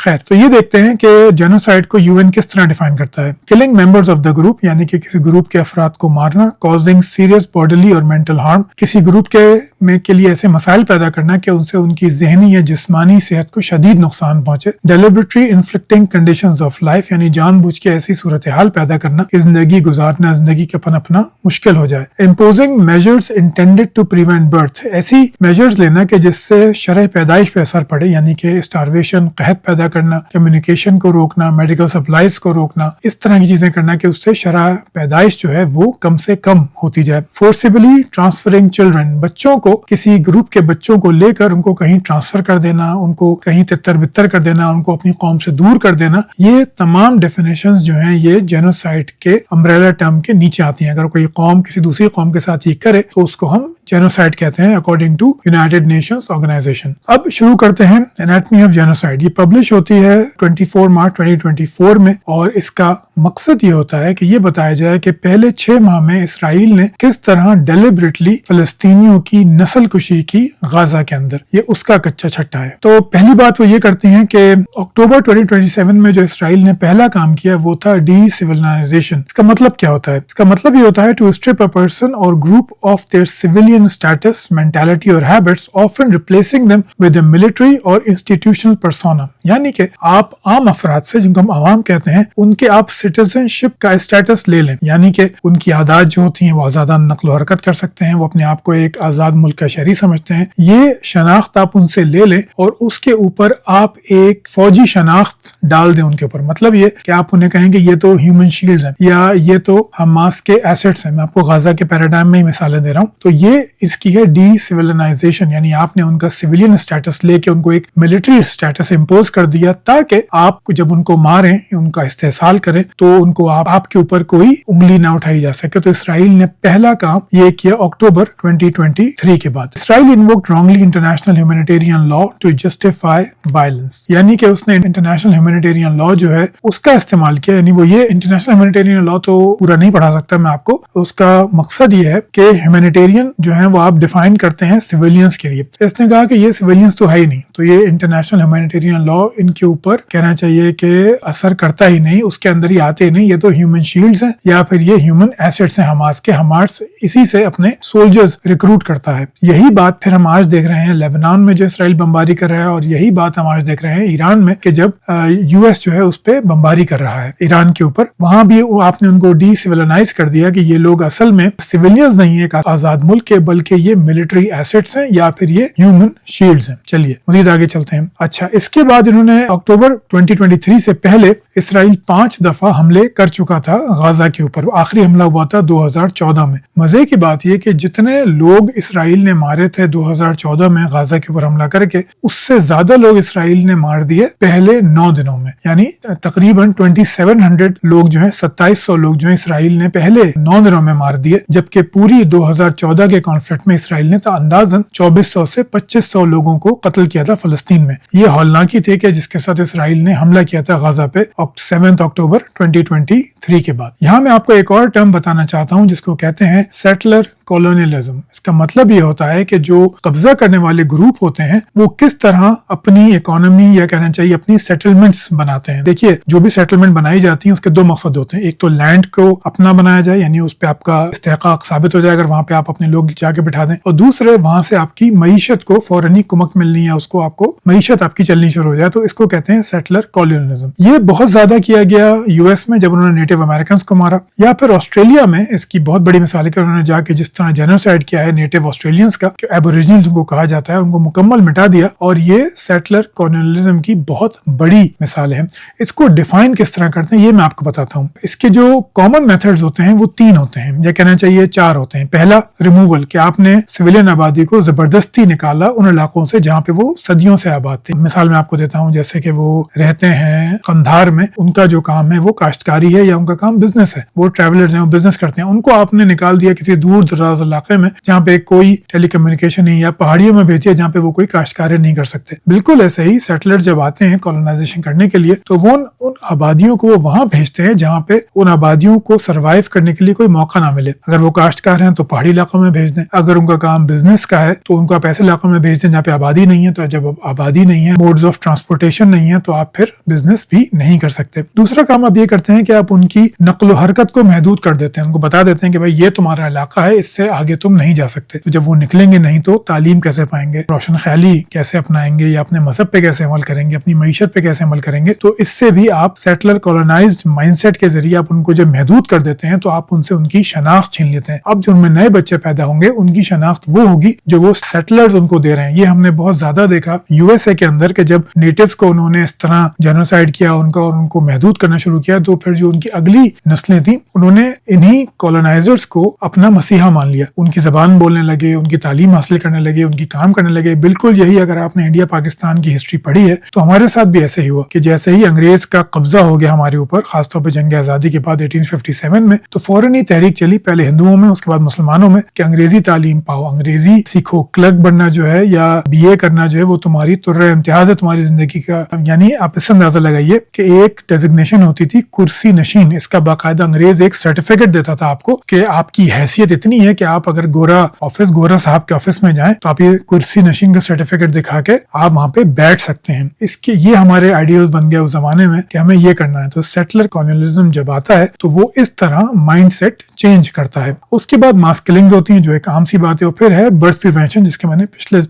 خیر تو یہ دیکھتے ہیں کہ جینوسائڈ کو UN کس طرح ڈیفائن کرتا ہے. Killing members of the group یعنی کہ کسی گروپ کے افراد کو مارنا. کازنگ سیریس باڈیلی اور مینٹل ہارم کسی گروپ کے لیے ایسے مسائل پیدا کرنا کہ ان سے ان کی ذہنی یا جسمانی صحت کو شدید نقصان پہنچے. ڈیلیبریٹلی انفلکٹنگ کنڈیشنز آف لائف یعنی جان بوجھ کے ایسی صورتحال پیدا کرنا کہ زندگی گزارنا زندگی کا پنپنا مشکل ہو جائے. Imposing measures intended to prevent birth ایسی میجرز لینا کہ جس سے شرح پیدائش پہ اثر پڑے یعنی کہ اسٹارویشن قحط پیدا کرنا, کمیونیکیشن کو روکنا, میڈیکل سپلائز کو روکنا, اس طرح کی چیزیں کرنا کہ اس سے شرح پیدائش جو ہے وہ کم سے کم ہوتی جائے. فورسیبلی ٹرانسفرنگ چلڈرن بچوں کو کسی گروپ کے بچوں کو لے کر ان کو کہیں ٹرانسفر کر دینا, ان کو کہیں تتر بتر کر دینا, ان کو اپنی قوم سے دور کر دینا, یہ تمام ڈیفینیشنز جو ہیں یہ جینوسائڈ کے امبریلا ٹرم کے نیچے آتی ہیں. اگر کوئی قوم کسی دوسری قوم کے ساتھ یہ کرے تو اس کو ہم جینوسائڈ کہتے ہیں according to United Nations Organization. اب شروع کرتے ہیں انیٹمی آف جینوسائڈ. یہ پبلش ہوتی ہے 24 مارچ 2024 میں اور اس کا مقصد یہ ہوتا ہے کہ یہ بتایا جائے کہ پہلے 6 ماہ میں اسرائیل نے کس طرح ڈیلیبریٹلی فلسطینیوں کی نسل کشی کی غزہ کے اندر. یہ اس کا کچا چھٹا ہے. تو پہلی بات وہ یہ کرتی ہیں کہ اکتوبر 2027 میں جو اسرائیل نے پہلا کام کیا وہ تھا ڈی سیویلائزیشن. اس کا مطلب کیا ہوتا ہے؟ اس کا مطلب یہ ہوتا ہے to strip a person or group of their civilian status, mentality or habits, often replacing them with a military or institutional persona. یعنی کہ آپ عام افراد سے جن کو ہم عوام کہتے ہیں ان کے آپ سٹیزن شپ کا اسٹیٹس لے لیں, یعنی کہ ان کی عادات جو ہوتی ہیں وہ آزادانہ نقل و حرکت کر سکتے ہیں, وہ اپنے آپ کو ایک آزاد ملک کا شہری سمجھتے ہیں. یہ شناخت آپ ان سے لے لیں اور اس کے اوپر آپ ایک فوجی شناخت ڈال دیں ان کے اوپر. مطلب یہ کہ آپ انہیں کہیں کہ یہ تو ہیومن شیلڈز ہیں یا یہ تو حماس کے ایسٹس ہیں. میں آپ کو غزہ کے پیراڈائم میں ہی مثالیں دے رہا ہوں. تو یہ اس کی ہے ڈی سیویلائزیشن, یعنی آپ نے ان کا سویلین اسٹیٹس لے کے ان کو ایک ملٹری اسٹیٹس امپوز کر دیا تاکہ آپ جب ان کو ماریں ان کا استحصال کریں تو ان کو آپ کے اوپر کوئی انگلی نہ اٹھائی جا سکے. تو اسرائیل نے پہلا کام یہ کیا اکتوبر 2023 کے بعد. Israel invoked wrongly international humanitarian law to justify violence, یعنی کہ اس نے انٹرنیشنل ہیومینیٹیرین لا جو ہے اس کا استعمال کیا. یعنی وہ یہ انٹرنیشنل ہیومینیٹیرین لا تو پورا نہیں پڑھا سکتا میں آپ کو. اس کا مقصد یہ ہے کہ ہیومینیٹیرین جو ہے وہ آپ ڈیفائن کرتے ہیں سویلینس کے لیے. اس نے کہا کہ یہ سویلینس تو ہے ہی نہیں, تو یہ انٹرنیشنل ہیومینیٹیرین لا ان کے اوپر کہنا چاہیے کہ اثر کرتا ہی نہیں, اس کے اندر ہی آتے ہی نہیں. یہ تو ہیومن شیلڈز ہیں یا پھر یہ ہیومن ایسٹس ہیں حماس کے. حماس اسی سے اپنے سولجرز ریکروٹ کرتا ہے. یہی بات پھر ہم آج دیکھ رہے ہیں لیبنان میں جو اسرائیل بمباری کر رہا ہے, اور یہی بات ہم آج دیکھ رہے ہیں ایران میں کہ جب US جو ہے اس پہ بمباری کر رہا ہے ایران کے اوپر. وہاں بھی آپ نے ان کو ڈی سیویلائز کر دیا کہ یہ لوگ اصل میں سیویلینز نہیں ایک آزاد ملک کے, بلکہ یہ ملٹری ایسٹس ہیں یا پھر یہ ہیومن شیلڈز ہیں. چلیے مزید آگے چلتے ہیں. اچھا, اس کے بعد انہوں نے اکتوبر 2023 سے پہلے اسرائیل 5 دفعہ حملے کر چکا تھا غزہ کے اوپر. آخری حملہ ہوا تھا 2014 میں. مزے کی بات یہ کہ جتنے لوگ اسرائیل نے مارے تھے 2014 میں غزہ کے اوپر حملہ کر کے, اس سے زیادہ لوگ اسرائیل نے مار دیے پہلے 9 دنوں میں. یعنی تقریباً 2700 لوگ جو ہیں 2700 لوگ جو ہیں اسرائیل نے پہلے 9 دنوں میں مار دیے, جبکہ پوری 2014 کے کانفلکٹ میں اسرائیل نے اندازاً 2400 سے 2500 لوگوں کو قتل کیا تھا فلسطین میں. یہ ہولناکی تھے کہ جس کے ساتھ اسرائیل نے حملہ کیا تھا غزہ پہ 7 اکتوبر 2023 کے بعد. یہاں میں آپ کو ایک اور ٹرم بتانا چاہتا ہوں جس کو کہتے ہیں سیٹلر کولونیلزم. اس کا مطلب یہ ہوتا ہے کہ جو قبضہ کرنے والے گروپ ہوتے ہیں وہ کس طرح اپنی اکانومی یا کہنا چاہیے اپنی سیٹلمنٹس بناتے ہیں. دیکھیے جو بھی سیٹلمنٹ بنائی جاتی ہیں اس کے 2 مقصد ہوتے ہیں. ایک تو لینڈ کو اپنا بنایا جائے, یعنی اس پہ آپ کا استحقاق ثابت ہو جائے اگر وہاں پہ آپ اپنے لوگ جا کے بٹھا دیں, اور دوسرے وہاں سے آپ کی معیشت کو فوراً کمک ملنی ہے, اس کو آپ کو معیشت آپ کی چلنی شروع ہو جائے. تو اس کو کہتے ہیں سیٹلر کولونیلزم. یہ بہت زیادہ کیا گیا US میں جب انہوں نے نیٹو امریکنز کو مارا, یا پھر آسٹریلیا میں اس کی بہت بڑی مثال ہے کہ انہوں نے جا کے جس طرح جینوسائڈ کیا ہے نیٹو آسٹریلینز کا, کہ ایبوریجنلز کو کہا جاتا ہے, ان کو مکمل مٹا دیا. اور یہ سیٹلر کولونیلزم کی بہت بڑی مثال ہے. اس کو ڈیفائن کس طرح کرتے ہیں یہ میں آپ کو بتاتا ہوں. اس کے جو کامن میتھڈز ہوتے ہیں وہ 3 ہوتے ہیں, یا کہنا چاہیے 4 ہوتے ہیں. پہلا ریموول, کہ آپ نے سویلین آبادی کو زبردستی نکالا ان علاقوں سے جہاں پہ وہ صدیوں سے آباد تھے. مثال میں آپ کو دیتا ہوں, جیسے کہ وہ رہتے ہیں قندھار میں, ان کا جو کام ہے وہ کاشتکاری ہے یا ان کا کام بزنس ہے, وہ ٹریولرز ہیں وہ بزنس کرتے ہیں, ان کو آپ نے نکال دیا کسی دور دراز دراز علاقے میں جہاں پہ کوئی ٹیلی کمیونیکیشن نہیں, یا پہاڑیوں میں بھیجیے جہاں پہ وہ کوئی کاشتکاری نہیں کر سکتے. بالکل ایسے ہی سیٹلر جب آتے ہیں کولونائزیشن کرنے کے لیے تو وہ ان آبادیوں کو وہ وہاں بھیجتے ہیں جہاں پہ ان آبادیوں کو سروائیو کرنے کے لیے کوئی موقع نہ ملے. اگر وہ کاشتکار ہیں تو پہاڑی علاقوں میں بھیج دیں, اگر ان کا کام بزنس کا ہے تو ان کو آپ ایسے علاقوں میں بھیج دیں جہاں پہ آبادی نہیں ہے. تو جب آبادی نہیں ہے, موڈز آف ٹرانسپورٹیشن نہیں ہے, تو آپ پھر بزنس بھی نہیں کر سکتے. دوسرا کام آپ یہ کرتے ہیں کہ آپ ان کی نقل و حرکت کو محدود کر دیتے ہیں, ان کو بتا دیتے ہیں کہ بھائی یہ تمہارا علاقہ ہے, اس سے آگے تم نہیں جا سکتے. تو جب وہ نکلیں گے نہیں تو تعلیم کیسے پائیں گے, روشن خیالی کیسے اپنائیں گے, یا اپنے مذہب پہ کیسے عمل کریں گے, اپنی معیشت پہ کیسے عمل کریں گے. تو اس سے بھی آپ سیٹلر کولونائزڈ مائنڈ سیٹ کے ذریعے آپ ان کو جب محدود کر دیتے ہیں تو آپ ان سے ان کی شناخت چھین لیتے ہیں. اب جو ان میں نئے بچے پیدا ہوں گے ان کی شناخت وہ ہوگی جو وہ سیٹلرز ان کو دے رہے ہیں. یہ ہم نے بہت زیادہ دیکھا یو ایس اے کے اندر کہ جب نیٹیوز کو انہوں نے اس طرح جینوسائیڈ کیا ان کا اور ان کو محدود کرنا شروع کیا, تو پھر جو ان کی اگلی نسلیں تھیں انہوں نے انہی کولونائزرز کو اپنا مسیحا مان لیا. ان کی زبان بولنے لگے, ان کی تعلیم حاصل کرنے لگے, ان کی کام کرنے لگے. بالکل یہی اگر آپ نے انڈیا پاکستان کی ہسٹری پڑھی ہے تو ہمارے ساتھ بھی ایسے ہی ہوا کہ جیسے ہی انگریز کا قبضہ ہو گیا ہمارے اوپر, خاص طور پہ جنگ آزادی کے بعد 1857 میں, تو فوراً ہی تحریک چلی, پہلے ہندوؤں میں اس کے بعد مسلمانوں میں, کہ انگریزی تعلیم پاؤ, انگریزی سیکھو. کلرک بننا جو ہے یا بی اے کرنا جو ہے وہ تمہاری طرح امتیاز ہے تمہاری زندگی کا. یعنی آپ اس سے اندازہ لگائیے کہ ایک ڈیزگنیشن ہوتی تھی کرسی نشین, اس کا باقاعدہ انگریز ایک سرٹیفکیٹ دیتا تھا آپ کو کہ آپ کی حیثیت اتنی ہے کہ آپ اگر گورا صاحب کے آفس میں جائیں تو آپ یہ کرسی نشین کا سرٹیفکیٹ دکھا کے آپ وہاں پہ بیٹھ سکتے ہیں. اس کے یہ ہمارے آئیڈیالز بن گیا اس زمانے میں کہ ہمیں یہ کرنا ہے. تو سیٹلر کولونیلزم جب آتا ہے تو وہ اس طرح مائنڈ سیٹ چینج کرتا ہے. اس کے بعد ماس کلنگز ہوتی ہیں جو ایک عام سی بات ہے, اور پھر ہے برتھ پریونشن, جس کے میں نے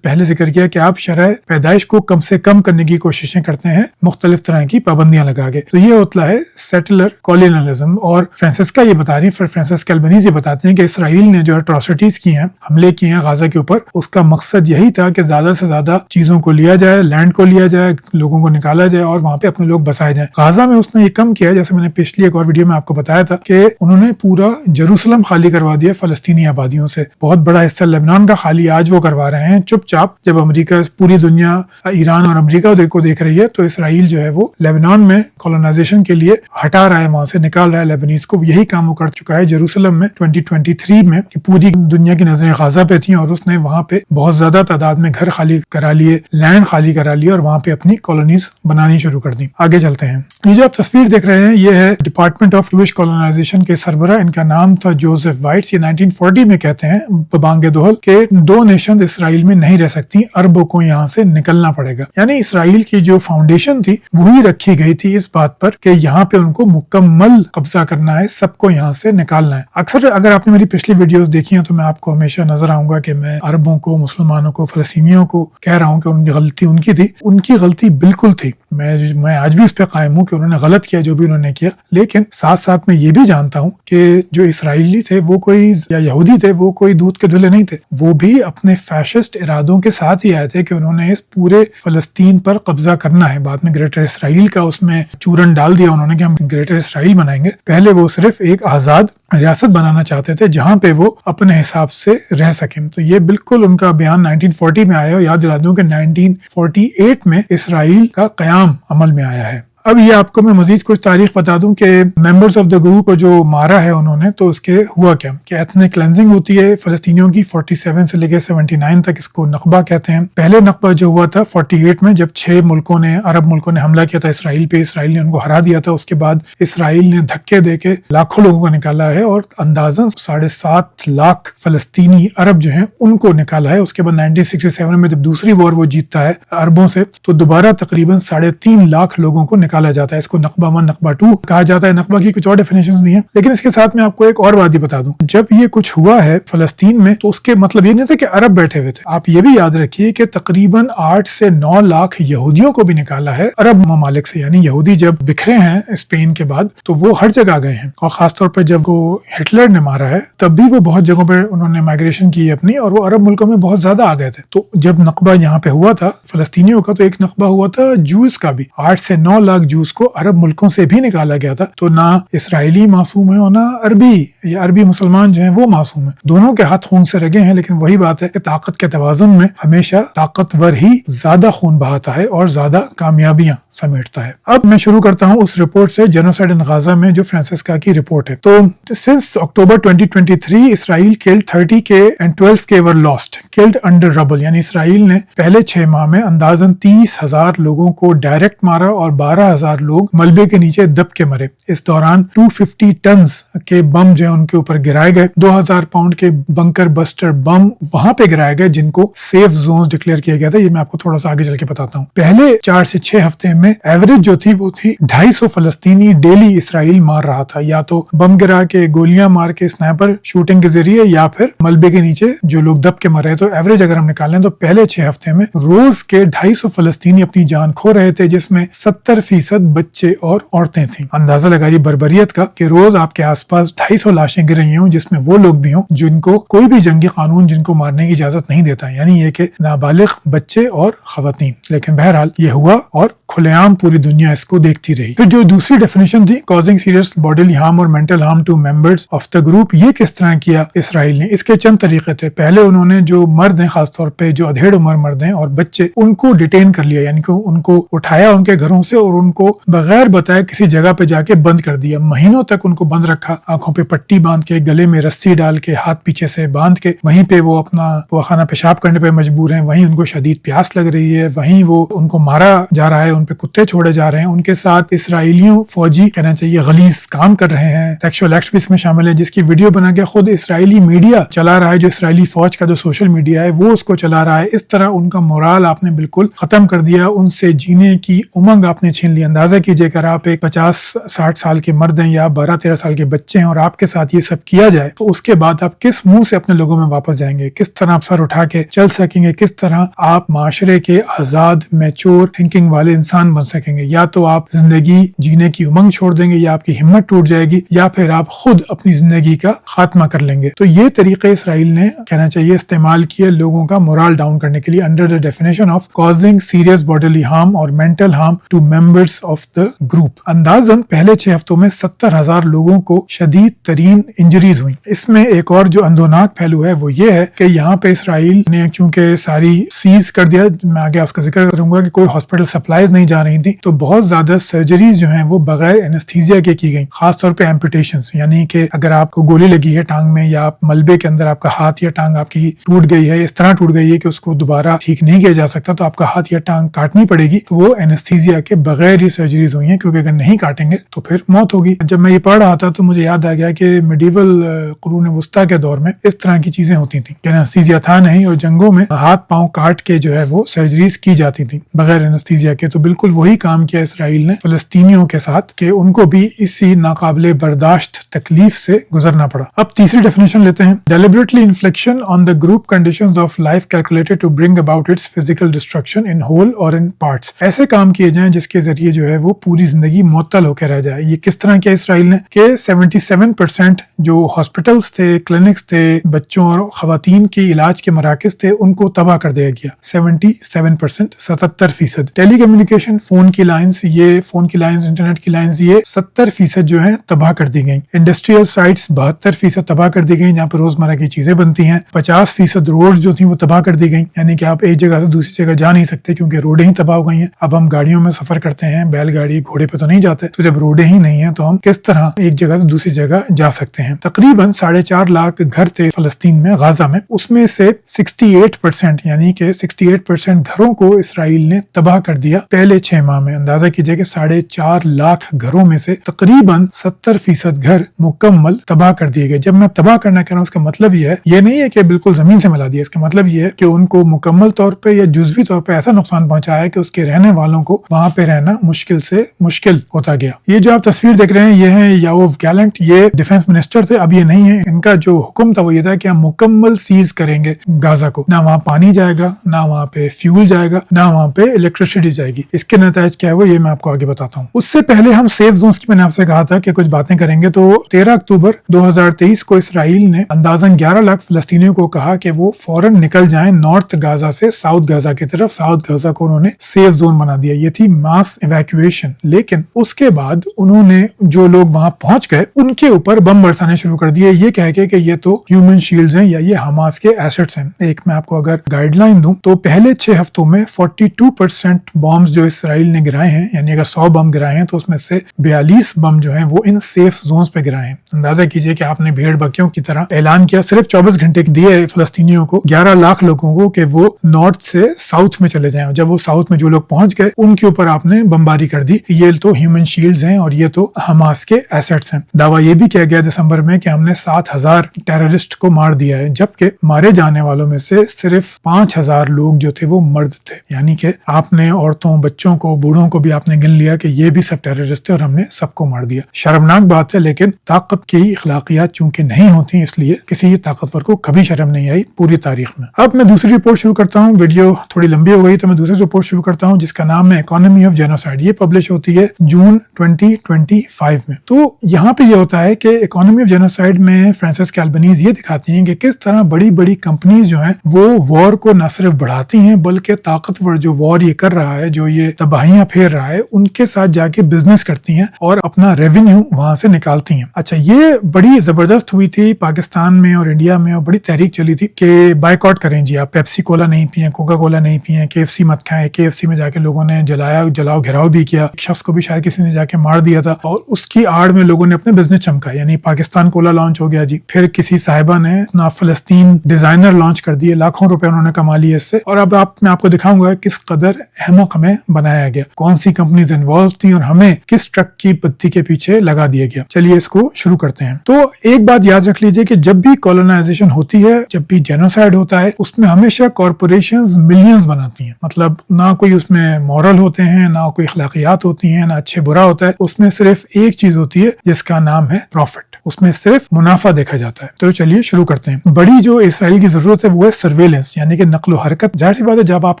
پہلے ذکر کیا کہ آپ شرح پیدائش کو کم سے کم کرنے کی کوششیں کرتے ہیں مختلف طرح کی پابندیاں لگا کے. تو یہ ہوتا ہے سیٹلر کولونیلزم. اور فرانسسکا یہ بتا رہی ہے, فرانسسکا البنیزی یہ بتاتے ہیں کہ اسرائیل نے جو اٹراسٹیز کی ہیں, حملے کیے ہیں غزہ کے اوپر, اس کا مقصد یہی تھا کہ زیادہ سے زیادہ چیزوں کو لیا جائے, لینڈ کو لیا جائے, لوگوں کو نکالا جائے اور وہاں پہ اپنے لوگ بسائے جائیں. غزہ میں اس نے یہ کم کیا, جیسے میں نے پچھلی ایک اور ویڈیو میں آپ کو بتایا تھا کہ انہوں نے پورا جیروسلم خالی کروا دیا فلسطینی آبادیوں سے. بہت بڑا حصہ لبنان کا خالی آج وہ کروا رہے ہیں چپ چاپ. جب امریکہ پوری دنیا ایران اور امریکہ کو دیکھ رہی ہے تو اسرائیل جو ہے وہ لیبنان میں کولونائزیشن کے لیے ہٹا رہا ہے, وہاں سے نکال رہا ہے لیبنیز کو. یہی کام وہ کر چکا ہے جیروسلم میں 2023 میں, کہ پوری دنیا کی نظریں غزہ پہ تھیں اور اس نے وہاں پہ بہت زیادہ تعداد میں گھر خالی کرا لیے, لینڈ خالی کرا لیے اور وہاں پہ اپنی کالونیز بنانی شروع کر دی. آگے چلتے ہیں. یہ جو آپ تصویر دیکھ رہے ہیں یہ ہے ڈپارٹمنٹ آف جوش کولونائزیشن کے سربراہ, ان کا نام تھا جوزف وائٹس. یہ 1940 میں کہتے ہیں ببانگ دہل کہ 2 نیشنز اسرائیل میں نہیں رہ سکتی, عربوں کو یہاں سے نکلنا پڑے گا. یعنی اسرائیل کی جو فاؤنڈیشن تھی وہی رکھی گئی تھی اس بات پر کہ یہاں پہ ان کو مکمل قبضہ کرنا ہے, سب کو یہاں سے نکالنا ہے. اکثر اگر آپ نے میری پچھلی ویڈیوز دیکھی ہیں تو میں آپ کو ہمیشہ نظر آؤں گا کہ میں عربوں کو, مسلمانوں کو, فلسطینیوں کو کہہ رہا ہوں کہ ان کی غلطی ان کی تھی. ان کی غلطی بالکل تھی. میں آج بھی اس پہ قائم ہوں کہ انہوں نے غلط کیا جو بھی انہوں نے کیا, لیکن ساتھ ساتھ میں یہ بھی جانتا ہوں کہ جو اسرائیلی تھے وہ کوئی, یا یہودی تھے وہ کوئی دودھ کے دھلے نہیں تھے. وہ بھی اپنے فیشسٹ ارادوں کے ساتھ ہی آئے تھے کہ انہوں نے اس پورے فلسطین پر قبضہ کرنا ہے. بعد میں گریٹر اسرائیل کا اس میں چورن ڈال دیا انہوں نے کہ ہم گریٹر اسرائیل بنائیں گے. پہلے وہ صرف ایک آزاد ریاست بنانا چاہتے تھے جہاں پہ وہ اپنے حساب سے رہ سکیں. تو یہ بالکل ان کا بیان 1940 میں آیا, اور یاد دلا دوں کہ 1948 میں اسرائیل کا قیام عمل میں آیا ہے. اب یہ آپ کو میں مزید کچھ تاریخ بتا دوں کہ ممبرز آف دا گروپ کو جو مارا ہے انہوں نے, تو اس کے ہوا کیا کہ ایتھنک کلینزنگ ہوتی ہے فلسطینیوں کی 47 سے لے کے 79 تک, اس کو نقبہ کہتے ہیں. پہلے نقبہ جو ہوا تھا 48 میں جب 6 ملکوں نے, عرب ملکوں نے حملہ کیا تھا اسرائیل پہ, اسرائیل نے ان کو ہرا دیا تھا. اس کے بعد اسرائیل نے دھکے دے کے لاکھوں لوگوں کو نکالا ہے اور اندازاً 7.5 لاکھ فلسطینی عرب جو ہیں ان کو نکالا ہے. اس کے بعد 1967 میں جب دوسری وار وہ جیتتا ہے عربوں سے, تو دوبارہ تقریباً 3.5 لاکھ لوگوں کو نکالا جاتا ہے. اس کو نقبہ 1 نقبہ 2 کہا جاتا ہے. نقبہ کی کچھ اور ڈیفینیشنز بھی ہیں, لیکن اس کے ساتھ میں آپ کو ایک اور بات بھی بتا دوں. جب یہ کچھ ہوا ہے فلسطین میں تو اس کے مطلب یہ نہیں تھا کہ عرب بیٹھے ہوئے تھے. آپ یہ بھی یاد رکھیے کہ تقریباً 8 سے 9 لاکھ یہودیوں کو بھی نکالا ہے عرب ممالک سے. یعنی یہودی جب بکھرے ہیں اسپین کے بعد تو وہ ہر جگہ گئے ہیں, اور خاص طور پہ جب وہ ہٹلر نے مارا ہے تب بھی وہ بہت جگہوں پہ انہوں نے مائگریشن کی اپنی, اور وہ عرب ملکوں میں بہت زیادہ آ گئے تھے. تو جب نقبہ یہاں پہ ہوا تھا فلسطینیوں کا, تو ایک نقبہ ہوا تھا جوز کا بھی. 8 سے 9 لاکھ جوس کو عرب ملکوں سے بھی نکالا گیا تھا، تو نہ اسرائیلی معصوم ہے اور نہ عربی یا عربی مسلمان جو ہیں وہ معصوم ہیں، دونوں کے ہاتھ خون سے رگے ہیں، لیکن وہی بات ہے کہ طاقت کے توازن میں ہمیشہ طاقتور ہی زیادہ خون بہاتا ہے اور زیادہ کامیابیاں سمیٹتا ہے۔ اب میں شروع کرتا ہوں اس رپورٹ سے، جینوسائیڈ ان غازہ میں، جو فرانسسکا کی رپورٹ ہے۔ تو since October 2023 Israel killed 30K and 12K were lost killed under rubble، یعنی اسرائیل نے پہلے 6 ماہ میں اندازاً 30,000 لوگوں کو ڈائریکٹ مارا اور 12,000 لوگ ملبے کے نیچے دب کے مرے۔ اس دوران 250 ٹنز کے بم جو ہیں ان کے اوپر گرائے گئے، 2,000 پاؤنڈ کے بنکر بسٹر بم وہاں پہ گرائے گئے جن کو سیف زونز ڈکلیئر کیا گیا تھا۔ یہ میں آپ کو تھوڑا سا آگے چل کے بتاتا ہوں۔ پہلے 4 سے 6 ہفتے میں ایوریج جو تھی وہ تھی 250 فلسطینی ڈیلی اسرائیل مار رہا تھا، یا تو بم گرا کے، گولیاں مار کے، سنائپر شوٹنگ کے ذریعے، یا پھر ملبے کے نیچے جو لوگ دب کے مر رہے۔ تو ایوریج اگر ہم نکالیں تو پہلے 6 ہفتے میں روز کے 250 فلسطینی اپنی جان کھو رہے تھے، جس میں 70% بچے اور عورتیں تھیں۔ اندازہ لگائیے بربریت کا کہ روز آپ کے آس پاس 250 لاشیں گر رہی ہوں، جس میں وہ لوگ بھی ہوں جن کو کوئی بھی جنگی قانون جن کو مارنے کی اجازت نہیں دیتا، یعنی یہ کہ نابالغ بچے اور خواتین۔ لیکن بہرحال یہ ہوا اور کھلے عام پوری دنیا اس کو دیکھتی رہی۔ پھر جو دوسری ڈیفینیشن تھی causing serious bodily harm or mental harm to members of the group، یہ کس طرح کیا اسرائیل نے؟ اس کے چند طریقے تھے۔ پہلے انہوں نے جو مرد ہیں، خاص طور پہ جو ادھیڑ عمر مرد ہیں اور بچے، ان کو ڈیٹین کر لیا، یعنی کہ ان کو اٹھایا ان کے گھروں سے اور ان کو بغیر بتائے کسی جگہ پہ جا کے بند کر دیا۔ مہینوں تک ان کو بند رکھا، آنکھوں پہ پٹی باندھ کے، گلے میں رسی ڈال کے، ہاتھ پیچھے سے باندھ کے، وہیں پہ وہ اپنا خانہ پیشاب کرنے پہ مجبور ہیں، وہیں ان کو شدید پیاس لگ رہی ہے، وہیں وہ ان کو مارا جا رہا ہے، ان پہ کتے چھوڑے جا رہے ہیں، ان کے ساتھ اسرائیلیوں فوجی کہنا چاہیے غلیظ کام کر رہے ہیں، سیکشول ایکٹس بھی اس میں شامل ہے، جس کی ویڈیو بنا کے خود اسرائیلی میڈیا چلا رہا ہے، جو اسرائیلی فوج کا جو سوشل میڈیا ہے وہ اس کو چلا رہا ہے۔ اس طرح ان کا مورال آپ نے بالکل ختم کر دیا، ان سے جینے کی امنگ آپ نے چھین لی۔ اندازہ کیجئے اگر آپ ایک 50-60 سال کے مرد ہیں یا 12-13 سال کے بچے ہیں اور آپ کے ساتھ یہ سب کیا جائے تو اس کے بعد آپ کس منہ سے اپنے لوگوں میں واپس جائیں گے؟ کس طرح آپ سر اٹھا کے چل سکیں گے؟ کس طرح آپ معاشرے کے آزاد میچور تھنکنگ والے انسان بن سکیں گے؟ یا تو آپ زندگی جینے کی امنگ چھوڑ دیں گے، یا آپ کی ہمت ٹوٹ جائے گی، یا پھر آپ خود اپنی زندگی کا خاتمہ کر لیں گے۔ تو یہ طریقے اسرائیل نے کہنا چاہیے استعمال کیے لوگوں کا مورال ڈاؤن کرنے کے لیے under the definition of causing serious bodily harm or mental harm to members of the group۔ اندازاً پہلے 6 ہفتوں میں 70,000 لوگوں کو شدید ترین انجریز ہوئی۔ اس میں ایک اور جو اندوناک پہلو ہے وہ یہ ہے کہ یہاں پہ اسرائیل نے چونکہ ساری سیز کر دیا، میں آگے اس کا ذکر کروں گا کہ کوئی ہاسپٹل سپلائیز نہیں جا رہی تھی، تو بہت زیادہ سرجریز جو ہیں وہ بغیر اینستھیزیا کے کی گئیں، خاص طور پہ ایمپوٹیشنز، یعنی کہ اگر آپ کو گولی لگی ہے ٹانگ میں یا آپ ملبے کے اندر آپ کا ہاتھ یا ٹانگ آپ کی ٹوٹ گئی ہے، اس طرح ٹوٹ گئی ہے کہ اس کو دوبارہ ٹھیک نہیں کیا جا سکتا، تو آپ کا ہاتھ یا ٹانگ کاٹنی پڑے گی، تو وہ اینستھیزیا کے بغیر ہی سرجریز ہوئی ہیں، کیونکہ اگر نہیں کاٹیں گے تو پھر موت ہوگی۔ جب میں یہ پڑھ رہا تھا تو مجھے یاد آ گیا کہ میڈیول قرون وسطیٰ کے دور میں اس طرح کی چیزیں ہوتی تھیں، اینستھیزیا تھا نہیں، اور جنگوں میں ہاتھ پاؤں کاٹ کے جو ہے وہ سرجریز کی جاتی تھیں بغیر اینستھیزیا کے۔ تو بالکل وہی کام کیا اسرائیل نے فلسطینیوں کے ساتھ کہ ان کو بھی اسی ناقابل برداشت تکلیف سے گزرنا پڑا۔ اب تیسری ڈیفینیشن لیتے ہیں، deliberately infliction on the group conditions of life calculated to bring about its physical destruction in whole or in parts۔ ایسے کام کیے جائیں جس کے ذریعے جو ہے وہ پوری زندگی معطل ہو کے رہ جائے۔ یہ کس طرح کیا اسرائیل نے کہ 77% جو ہاسپٹلز تھے، کلینکس تھے، بچوں اور خواتین کے علاج کے مراکز تھے، ان کو تباہ کر دیا گیا۔ 77%، 77%۔ ٹیلی کمیونیکیشن، فون کی لائنز، انٹرنیٹ کی لائنز، یہ 70% جو ہیں تباہ کر دی گئیں۔ انڈسٹریل سائٹس 72% تباہ کر دی گئیں جہاں پر روزمرہ کی چیزیں بنتی ہیں۔ 50% روڈ جو تھیں وہ تباہ کر دی گئیں، یعنی کہ آپ ایک جگہ سے دوسری جگہ جا نہیں سکتے کیونکہ روڈیں ہی تباہ ہو گئی ہیں۔ اب ہم گاڑیوں میں سفر کرتے ہیں، بیل گاڑی گھوڑے پہ تو نہیں جاتے، تو جب روڈیں ہی نہیں ہیں تو ہم کس طرح ایک جگہ سے دوسری جگہ جا سکتے ہیں؟ تقریباً 4.5 لاکھ گھر تھے فلسطین میں، غازہ میں، اس میں سے 68% یعنی کہ 68% گھروں کو اسرائیل نے تباہ کر دیا پہلے 6 ماہ میں۔ اندازہ کیجئے کہ 4.5 لاکھ گھروں میں سے تقریباً 70% گھر مکمل تباہ کر دیے گئے۔ جب میں تباہ کرنا کہہ رہا ہوں اس کا مطلب یہ نہیں ہے کہ بالکل زمین سے ملا دیا، اس کا مطلب یہ ہے کہ ان کو مکمل طور پہ یا جزوی طور پہ ایسا نقصان پہنچایا ہے کہ اس کے رہنے والوں کو وہاں پہ رہنا مشکل سے مشکل ہوتا گیا۔ یہ جو آپ تصویر دیکھ رہے ہیں یہ ہیں یاوف گیلنٹ، یہ ڈیفنس منسٹر تھے، اب یہ نہیں ہے۔ ان کا جو حکم تھا وہ یہ تھا کہ ہم مکمل سیز کریں گے غازہ کو، نہ وہاں پانی جائے گا، نہ وہاں پہ فیول جائے گا، نہ وہاں پہ الیکٹریسٹی جائے گی۔ اس کے نتائج کیا ہے وہ یہ میں آپ کو آگے بتاتا ہوں۔ اس سے پہلے ہم سیف زونز کی میں نے آپ سے کہا تھا کہ کچھ باتیں کریں گے، تو 13 اکتوبر 2023 کو اسرائیل نے اندازاً 11 لاکھ فلسطینیوں کو کہا کہ وہ فوراً نکل جائیں نارتھ غازہ سے ساؤتھ غازہ کی طرف۔ ساؤتھ غازہ کو انہوں نے سیف زون بنا دیا۔ یہ تھی ماس ایویکویشن, لیکن اس کے بعد انہوں نے جو لوگ وہاں پہنچ گئے ان کے اوپر بم برسانے شروع کر دیے, یہ کہہ کے کہ یہ تو ہیومن شیلڈز ہیں یا یہ حماس کے ایسٹس ہیں. ایک میں آپ کو اگر گائیڈ لائن دوں تو پہلے 6 ہفتوں میں 42% بمز جو اسرائیل نے گرائے ہیں, یعنی اگر 100 بم گرائے ہیں تو اس میں سے 42 بم جو ہیں وہ ان سیف زونز پہ گرائے ہیں. اندازہ کیجئے کہ آپ نے بھیڑ بکریوں کی طرح اعلان کیا, صرف 24 گھنٹے دیے فلسطینیوں کو, 11 لاکھ لوگوں کو, کہ وہ نارتھ سے ساؤتھ میں چلے جائیں. جب وہ ساؤتھ میں جو لوگ پہنچ گئے ان کے اوپر آپ نے بمباری کر دی کہ یہ تو ہیومن شیلڈز ہیں اور یہ تو حماس کے ایسٹس ہیں. دعویٰ یہ بھی کیا گیا دسمبر میں کہ ہم نے 7,000 ٹیررسٹ کو مار دیا ہے, جبکہ مارے جانے والوں میں سے صرف 5,000 لوگ جو تھے وہ مرد تھے. یعنی کہ آپ نے عورتوں, بچوں کو, بوڑھوں کو بھی آپ نے گن لیا کہ یہ بھی سب ٹیررسٹ تھے اور ہم نے سب کو مار دیا. شرمناک بات ہے, لیکن طاقت کی اخلاقیات چونکہ نہیں ہوتی, اس لیے کسی طاقتور کو کبھی شرم نہیں آئی پوری تاریخ میں. اب میں دوسری رپورٹ شروع کرتا ہوں. ویڈیو تھوڑی لمبی ہو گئی تو میں دوسری رپورٹ شروع کرتا ہوں جس کا نام ہے اکانومی آف جینوسائیڈ. یہ پبلش ہوتی ہے جون 2025 میں. تو یہاں پہ یہ ہوتا ہے کہ اکانومی آف جینوسائیڈ میں فرانسسکا البنیز یہ دکھاتی ہیں کہ کس طرح بڑی بڑی کمپنیز جو ہیں وہ وار کو نہ صرف بڑھاتی ہیں بلکہ طاقتور جو وار یہ کر رہا ہے, جو یہ تباہیاں پھیر رہا ہے, ان کے ساتھ جا کے بزنس کرتی ہیں اور اپنا ریونیو وہاں سے نکالتی ہیں. اچھا, یہ بڑی زبردست ہوئی تھی پاکستان میں اور انڈیا میں, اور بڑی تحریک چلی تھی کہ بائیکاٹ کریں جی, آپ پیپسی کولا نہیں پئیں, کوکا کولا نہیں پئیں, KFC مت کھائیں. KFC میں جا کے لوگوں نے جلاؤ گھیراؤ بھی کیا, ایک شخص کو بھی شاید کسی نے جا کے مار دیا تھا, اور اس کی آڑ میں لوگوں نے اپنے بزنس چمکا. یعنی پاکستان کولا لانچ ہو گیا جی, پھر کسی صاحبہ نے اپنا فلسطین ڈیزائنر لانچ کر دیے, لاکھوں روپے انہوں نے کما لیے اس سے. اور اب میں آپ کو دکھاؤں گا کس قدر احمق ہمیں بنایا گیا, کون سی کمپنیز انوالو تھیں اور ہمیں کس ٹرک کی پتی کے پیچھے لگا دیا گیا. چلیے اس کو شروع کرتے ہیں. تو ایک بات یاد رکھ لیجئے کہ جب بھی کولونائزیشن ہوتی ہے, جب بھی جینوسائیڈ ہوتا ہے, اس میں ہمیشہ کارپوریشنز ملینز بناتی ہیں. مطلب نہ کوئی اس میں مورل ہوتے ہیں, نہ کوئی اخلاقیات ہوتی ہیں, نہ اچھے برا ہوتا ہے. اس میں صرف ایک چیز ہوتی ہے جس کا نام ہے پروفٹ. اس میں صرف منافع دیکھا جاتا ہے. تو چلیے شروع کرتے ہیں. بڑی جو اسرائیل کی ضرورت ہے وہ ہے سرویلنس, یعنی کہ نقل و حرکت. ظاہر سی بات ہے جب آپ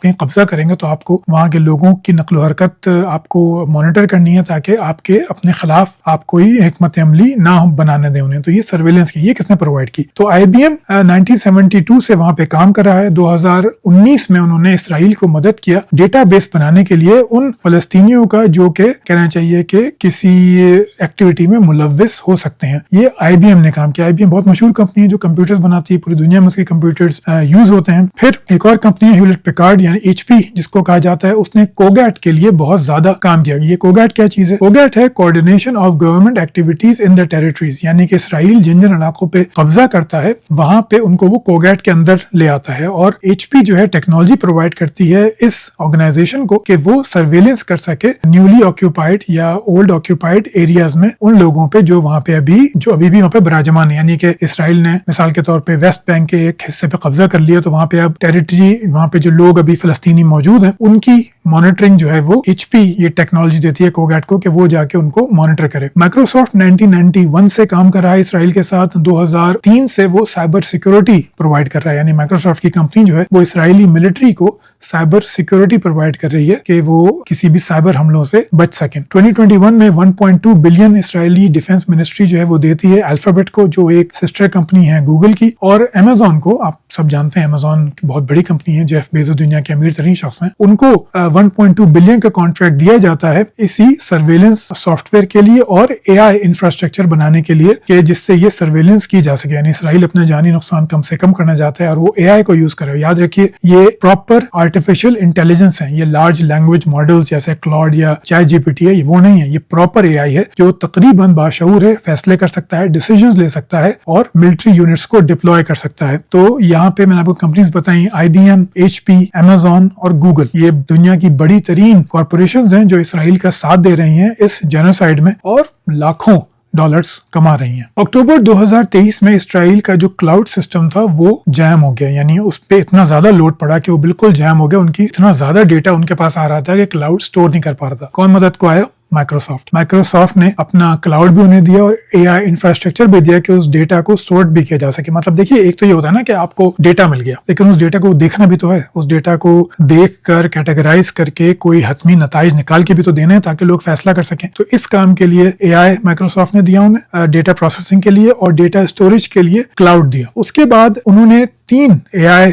کہیں قبضہ کریں گے تو آپ کو وہاں کے لوگوں کی نقل و حرکت آپ کو مانیٹر کرنی ہے تاکہ آپ کے اپنے خلاف آپ کوئی حکمت عملی نہ بنانے دیں انہیں. تو یہ سرویلنس کی, یہ کس نے پرووائڈ کی؟ تو IBM 1972 سے وہاں پہ کام کر رہا ہے. 2019 میں انہوں نے اسرائیل کو مدد کیا ڈیٹا بیس بنانے کے لیے ان فلسطینیوں کا جو کہ کہنا چاہیے کہ کسی ایکٹیویٹی میں ملوث ہو سکتے ہیں. یہ IBM نے کام کیا. IBM بہت مشہور کمپنی ہے جو کمپیوٹرز بناتی ہے, پوری دنیا میں اس کے کمپیوٹرز یوز ہوتے ہیں. پھر ایک اور کمپنی ہے ہیولٹ پیکارڈ یعنی HP جس کو کہا جاتا ہے, اس نے کوگیٹ کے لیے بہت زیادہ کام کیا. یہ کوگیٹ کیا چیز ہے؟ کوگیٹ ہے coordination of government activities in the territories, یعنی کہ اسرائیل جن علاقوں پہ قبضہ کرتا ہے وہاں پہ ان کو وہ کوگیٹ کے اندر لے آتا ہے. اور HP جو ہے ٹیکنالوجی پرووائڈ کرتی ہے اس آرگنائزیشن کو کہ وہ سرویلنس کر سکے نیولی آکیوپائڈ یا اولڈ آکیوپائڈ ایریاز میں ان لوگوں پہ جو وہاں پہ ابھی بھی وہاں پہ براجمان ہے. یعنی کہ اسرائیل نے مثال کے طور پہ ویسٹ بینک کے ایک حصے پہ قبضہ کر لیا, تو وہاں پہ اب ٹیریٹری, وہاں پہ جو لوگ ابھی فلسطینی موجود ہیں ان کی مانیٹرنگ جو ہے وہ HP یہ ٹیکنالوجی دیتی ہے کوگیٹ کو کہ وہ جا کے ان کو مانیٹر کرے. مائکروسافٹ 1991 سے کام کر رہا ہے اسرائیل کے ساتھ. 2003 سے وہ سائبر سیکورٹی پرووائڈ کر رہا ہے, یعنی مائکروسافٹ کی کمپنی جو ہے وہ اسرائیلی ملٹری کو سائبر سیکورٹی پرووائڈ کر رہی ہے کہ وہ کسی بھی سائبر حملوں سے بچ سکیں. 2021 میں 1.2 بلین اسرائیلی ڈیفنس منسٹری جو ہے وہ دیتی ہے الفابیٹ کو, جو ایک سسٹر کمپنی ہے گوگل کی, اور Amazon کو. آپ سب جانتے ہیں Amazon بہت بڑی کمپنی ہے, جیف بیزوس دنیا کے امیر ترین شخص ہیں, ان کو 1.2 بلین کا کانٹریکٹ دیا جاتا ہے اسی سرویلنس سافٹ ویئر کے لیے اور AI انفراسٹرکچر بنانے کے لیے کہ جس سے یہ سرویلنس کی جا سکے. یعنی اسرائیل اپنا جانی نقصان کم سے کم کرنا چاہتا ہے اور وہ AI کو یوز کرے. یاد رکھیے یہ پراپر آرٹیفیشل انٹیلیجنس ہے, یہ لارج لینگویج ماڈلز جیسے کلاؤڈ یا چیٹ GPT ہے, یہ وہ نہیں ہے. یہ پراپر AI ہے جو تقریباً باشعور ہے, فیصلے کر سکتا ہے, ڈیسیژنز لے سکتا ہے اور ملٹری یونٹس کو ڈپلوائے کر سکتا ہے. تو یہاں پہ میں نے آپ کو کمپنیز بتائیں, IBM, HP, Amazon اور Google, یہ دنیا کی بڑی ترین کارپوریشنز ہیں جو اسرائیل کا ساتھ دے رہی ہیں اس جینوسائیڈ میں اور لاکھوں ڈالرز کما رہی ہیں. اکتوبر 2023 میں اسرائیل کا جو کلاؤڈ سسٹم تھا وہ جیم ہو گیا, یعنی اس پہ اتنا زیادہ لوڈ پڑا کہ وہ بالکل جیم ہو گیا. ان کی اتنا زیادہ ڈیٹا ان کے پاس آ رہا تھا کہ کلاؤڈ سٹور نہیں کر پا رہا تھا. کون مدد کو آیا؟ مائکروسافٹ نے اپنا کلاؤڈ بھی انہیں دیا اور AI انفراسٹرکچر بھی دیا کہ اس ڈیٹا کو سورٹ بھی کیا جا سکے. مطلب دیکھیے ایک تو یہ ہوتا ہے نا کہ آپ کو ڈیٹا مل گیا, لیکن اس ڈیٹا کو دیکھنا بھی تو ہے, اس ڈیٹا کو دیکھ کر کیٹیگرائز کر کے کوئی حتمی نتائج نکال کے بھی تو دینے ہیں تاکہ لوگ فیصلہ کر سکیں. تو اس کام کے لیے AI مائکروسافٹ نے دیا انہیں, ڈیٹا پروسیسنگ کے لیے اور ڈیٹا اسٹوریج کے لیے کلاؤڈ دیا. اس کے بعد انہوں نے 3 AI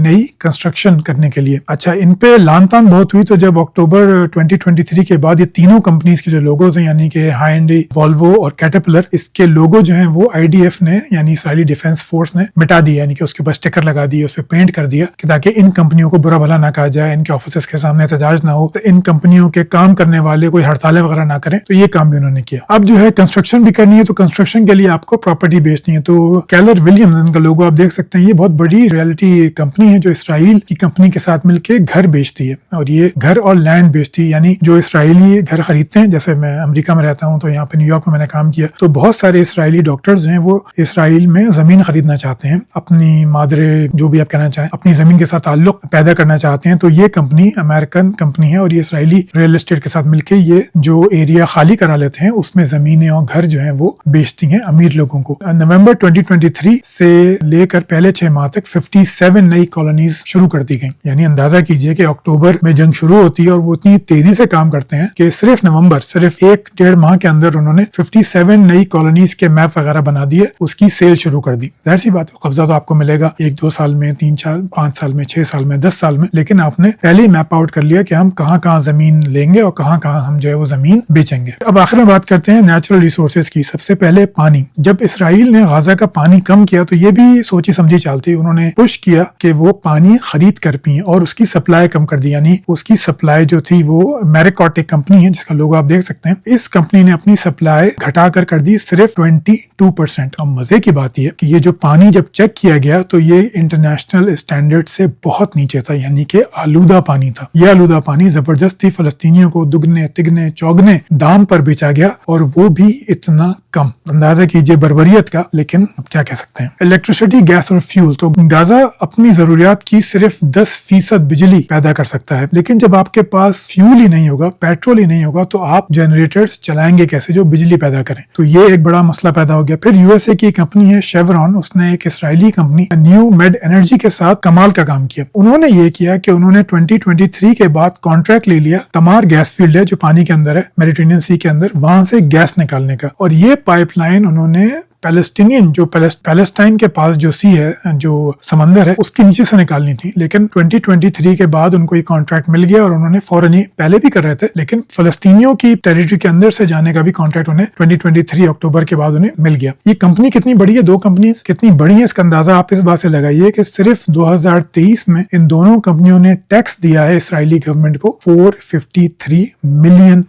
نئی کنسٹرکشن کرنے کے لیے. اچھا ان پہ لان تان بہت ہوئی, تو جب اکتوبر 2023 کے بعد یہ تینوں کمپنیز کے جو لوگوز ہیں یعنی کہ ہائنڈی, والوو اور کیٹرپلر, اس کے لوگو جو ہیں وہ IDF نے یعنی اسرائیلی ڈیفنس فورس نے مٹا دیا, یعنی کہ اس کے اوپر اسٹیکر لگا دیے, اس پہ پینٹ کر دیا کہ تاکہ ان کمپنیوں کو برا بھلا نہ کہا جائے, ان کے آفیسز کے سامنے احتجاج نہ ہو, تو ان کمپنیوں کے کام کرنے والے کوئی ہڑتالیں وغیرہ نہ کریں. تو یہ کام بھی انہوں نے کیا. اب جو ہے کنسٹرکشن بھی کرنی ہے, تو کنسٹرکشن کے لیے آپ کو پراپرٹی بیچنی ہے. تو کیلر ولیمز ان کا لوگو آپ دیکھ سکتے ہیں, یہ بہت بڑی ریئلٹی کمپنی ہے جو اسرائیل کی کمپنی کے ساتھ مل کے گھر بیچتی ہے, اور یہ گھر اور لینڈ بیچتی ہے. یعنی جو اسرائیلی گھر خریدتے ہیں, جیسے میں امریکہ میں رہتا ہوں تو یہاں پہ نیو یارک میں میں نے کام کیا, تو بہت سارے اسرائیلی ڈاکٹرز ہیں وہ اسرائیل میں زمین خریدنا چاہتے ہیں, اپنی مادر جو بھی آپ کہنا چاہیں اپنی زمین کے ساتھ تعلق پیدا کرنا چاہتے ہیں. تو یہ کمپنی امریکن کمپنی ہے, اور یہ اسرائیلی ریل اسٹیٹ کے ساتھ مل کے یہ جو ایریا خالی کرا لیتے ہیں اس میں زمینیں اور گھر جو ہیں وہ بیچتی ہیں امیر لوگوں کو. نومبر 2023 سے لے کر پہلے 6 ماہ تک 57 نئی کالونیز شروع کر دی گئیں. یعنی اندازہ کیجئے کہ اکتوبر میں جنگ شروع ہوتی ہے اور وہ اتنی تیزی سے کام کرتے ہیں کہ صرف نومبر, صرف 1-1.5 ماہ کے اندر انہوں نے 57 نئی کالونیز کے میپ وغیرہ بنا دیے, اس کی سیل شروع کر دی. ظاہر سی بات ہے قبضہ تو آپ کو ملے گا 1-2 سال میں, 3 سال, 5 سال میں, 6 سال میں, 10 سال میں, لیکن آپ نے پہلے ہی میپ آؤٹ کر لیا کہ ہم کہاں کہاں زمین لیں گے اور کہاں کہاں ہم جو ہے وہ زمین بیچیں گے. اب آخر میں بات کرتے ہیں نیچرل ریسورسز کی. سب سے پہلے پانی. جب اسرائیل نے غزہ کا پانی کم کیا تو یہ بھی سوچی سمجھی چالتی, انہوں نے پش کیا کہ وہ پانی خرید کر پئیں اور اس کی سپلائی کم کر دی. یعنی اس کی سپلائی جو تھی وہ میریکاٹ ایک کمپنی ہے جس کا لوگو آپ دیکھ سکتے ہیں, اس کمپنی نے اپنی سپلائی گھٹا کر دی صرف 22%. اور مزے کی بات یہ کہ یہ جو پانی جب چیک کیا گیا تو یہ انٹرنیشنل اسٹینڈرڈ سے بہت نیچے تھا, یعنی کہ آلودہ پانی تھا. یہ آلودہ پانی زبردستی فلسطینیوں کو دگنے تگنے چوگنے دام پر بیچا گیا, اور وہ بھی اتنا کم. اندازہ کیجئے بربریت کا, لیکن اب کیا کہہ سکتے ہیں. الیکٹریسٹی, گیس اور فیول. تو غزہ اپنی ضروریات کی صرف 10% بجلی پیدا کر سکتا ہے, لیکن جب آپ کے پاس فیول ہی نہیں ہوگا, پیٹرول ہی نہیں ہوگا, تو آپ جنریٹرز چلائیں گے کیسے جو بجلی پیدا کریں. تو یہ ایک بڑا مسئلہ پیدا ہو گیا. پھر USA کی کمپنی ہے شیورون, اس نے ایک اسرائیلی کمپنی نیو میڈ انرجی کے ساتھ کمال کا کام کیا. انہوں نے یہ کیا کہ انہوں نے 2023 کے بعد کانٹریکٹ لے لیا تمار گیس فیلڈ ہے جو پانی کے اندر ہے, میڈیٹرینین سی کے اندر, وہاں سے گیس نکالنے کا. اور یہ پائپ لائن انہوں نے پیلسٹینین جو پیلسٹائن کے پاس جو سی ہے, جو سمندر ہے, اس کے نیچے سے نکالنی تھی. لیکن 2023 کے بعد ان کو یہ کانٹریکٹ مل گیا, اور انہوں نے فوراً ہی, پہلے بھی کر رہے تھے لیکن فلسطینیوں کی ٹیریٹری کے اندر سے جانے کا بھی کانٹریکٹ انہیں 2023 اکتوبر کے بعد انہیں مل گیا. یہ کمپنی کتنی بڑی ہے, 2 کمپنیز کتنی بڑی ہیں, اس کا اندازہ آپ اس بات سے لگائیے کہ صرف 2023 میں ان دونوں کمپنیوں نے ٹیکس دیا ہے اسرائیلی گورنمنٹ کو $453 ملین.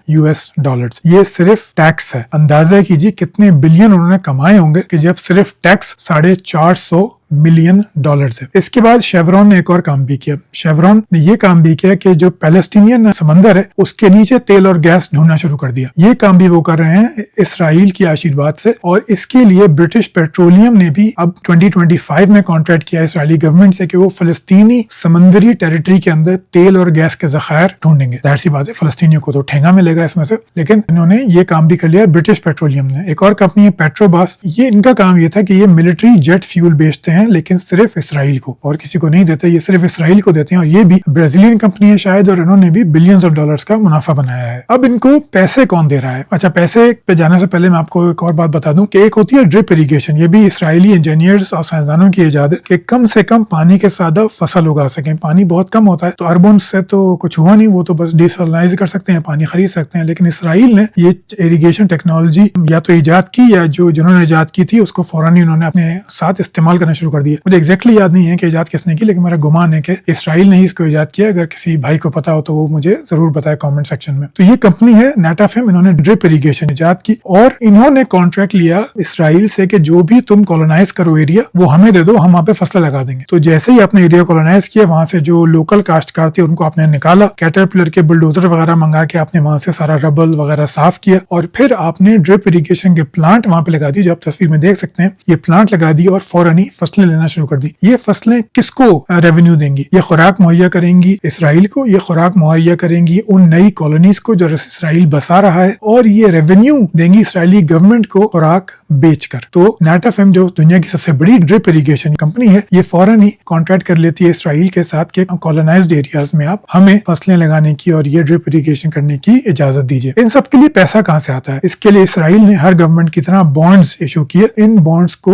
یہ صرف ٹیکس ہے. اندازہ کیجیے کتنے بلین انہوں نے کمائے ہوں گے کہ جب صرف ٹیکس $450 ملین ہے. اس کے بعد شیورون نے ایک اور کام بھی کیا. شیورون نے یہ کام بھی کیا کہ جو پیلسٹینین سمندر ہے اس کے نیچے تیل اور گیس ڈھونڈنا شروع کر دیا. یہ کام بھی وہ کر رہے ہیں اسرائیل کی آشیرواد سے, اور اس کے لیے برٹش پیٹرولیم نے بھی اب 2025 میں کانٹریکٹ کیا اسرائیلی گورنمنٹ سے کہ وہ فلسطینی سمندری ٹیریٹری کے اندر تیل اور گیس کے ذخائر ڈھونڈیں گے. ظاہر سی بات ہے فلسطینیوں کو تو ٹھینگا ملے گا اس میں سے, لیکن انہوں نے یہ کام بھی کر لیا برٹش پیٹرولیم نے. ایک اور کمپنی ہے پیٹروباس, یہ ان کا کام یہ تھا کہ یہ ملٹری جیٹ فیول بیچتے ہیں لیکن صرف اسرائیل کو, اور کسی کو نہیں دیتے, یہ صرف اسرائیل کو دیتے ہیں. اور یہ بھی برازیلین کمپنی ہے شاید, اور انہوں نے بھی بلینز آف ڈالرز کا منافع بنایا ہے. اب ان کو پیسے کون دے رہا ہے؟ اچھا, پیسے پہ جانے سے پہلے میں آپ کو ایک اور بات بتا دوں کہ ایک ہوتی ہے ڈرپ اریگیشن. یہ بھی اسرائیلی انجینئرز اور سائنسدانوں کی ایجاد ہے کہ کم سے کم پانی کے ساتھ فصل اگا سکیں. پانی بہت کم ہوتا ہے, تو اربوں سے تو کچھ ہوا نہیں, وہ تو بس ڈیسلائنائز کر سکتے ہیں, پانی خرید سکتے ہیں. لیکن اسرائیل نے یہ اریگیشن ٹیکنالوجی یا تو ایجاد کی, یا جنہوں نے ایجاد کی تھی اس کو فوراً ہی انہوں نے اپنے ساتھ استعمال کرنا شروع کر دیا. مجھے ایگزیکٹلی یاد نہیں ہے کہ ایجاد کس نے کی, لیکن میرا گمان ہے کہ اسرائیل نے ہی اس کو ایجاد کیا. اگر کسی بھائی کو پتا ہو تو وہ مجھے ضرور بتائے کامنٹ سیکشن میں. تو یہ کمپنی ہے نیٹافیم, انہوں نے ڈرپ اریگیشن ایجاد کی, اور انہوں نے کانٹریکٹ لیا اسرائیل سے کہ جو بھی تم کولونائز کرو ایریا وہ ہمیں دے دو, ہم وہاں پہ فصلیں لگا دیں گے. تو جیسے ہی آپ نے ایریا کولونائز کیا, وہاں سے جو لوکل کاشتکار تھے ان کو آپ نے نکالا, کیٹرپلر کے بلڈوزر وغیرہ منگا کے آپ نے وہاں سے سارا ربل وغیرہ صاف کیا, اور پھر آپ نے ڈرپ اریگیشن کے پلانٹ وہاں پہ لگا دی, جو آپ تصویر میں دیکھ سکتے ہیں. یہ پلانٹ لگا دی اور فوراً ہی فصلیں لینا شروع کر دی. یہ فصلیں کس کو ریونیو دیں گی؟ یہ خوراک مہیا کریں گی اسرائیل کو, یہ خوراک مہیا کریں گی ان نئی کالونیز کو جو اسرائیل بسا رہا ہے, اور یہ ریونیو دیں گی اسرائیلی گورنمنٹ کو خوراک بیچ کر. تو نیٹافیم جو دنیا کی سب سے بڑی ڈرپ اریگیشن کمپنی ہے, یہ فوراً ہی کانٹریکٹ کر لیتی ہے اسرائیل کے ساتھ کہ کالونائزڈ ایریاز میں آپ ہمیں فصلیں لگانے کی اور یہ ڈرپ اریگیشن کرنے کی اجازت دیجیے. ان سب کے لیے پیسہ کہاں سے آتا ہے؟ اس کے لیے اسرائیل نے ہر گورنمنٹ کی طرح بانڈز ایشو کیے. ان بانڈز کو,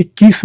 21